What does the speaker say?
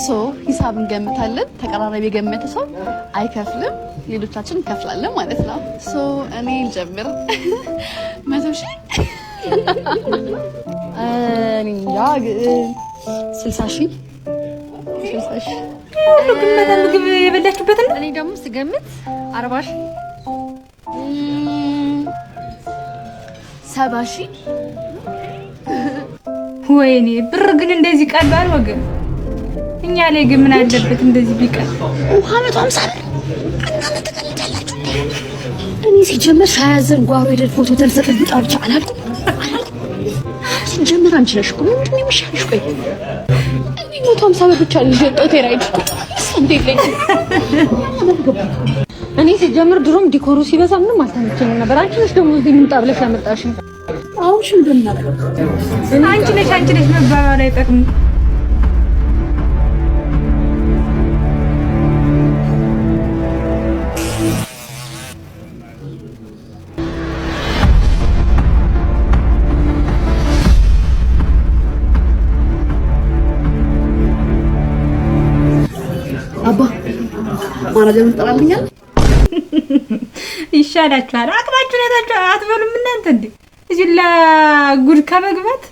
ሶ ሂሳብ እንገምታለን ተቀራራቢ የገመተ ሰው አይከፍልም ሌሎቻችን እንከፍላለን ማለት ነው ሶ እኔ ልጀምር 100,000 እኔ ያ 60,000 ሁሉ ግመታ ምግብ የበላችሁበት ነው እኔ ደግሞ ስገምት 40,000 70,000 ወይኔ ብር ግን እንደዚህ ቀላል ወገን እኛ ላይ ግን ምን አለበት እንደዚህ ቢቀር 150 እናንተ ተቀልዳላችሁ እኔ ሲጀመር ሳያዘን ጓሮ ሄደን ፎቶ ተነስተን ብቻ አላልኩም ሲጀመር አንቺ ነሽ እኮ ምንድን ነው የሚሻልሽ ቆይ እኔ 150 ብር ብቻ ልሸጠው ቴራይድ እንዴት እኔ ሲጀመር ድሮም ዲኮሩ ሲበዛ ምንም አልተመቸኝም ነበር አንቺ ነሽ ደግሞ እዚህ ምን ታብለሽ ያመጣሽኝ አሁን ሽንብና አንቺ ነሽ መባባል አይጠቅም አባ ማናጀር እንጠራልኛል ይሻላችኋል አቅማችሁ ነታችሁ አትበሉም እናንተ እንዴ እዚህ ለጉድ ከመግባት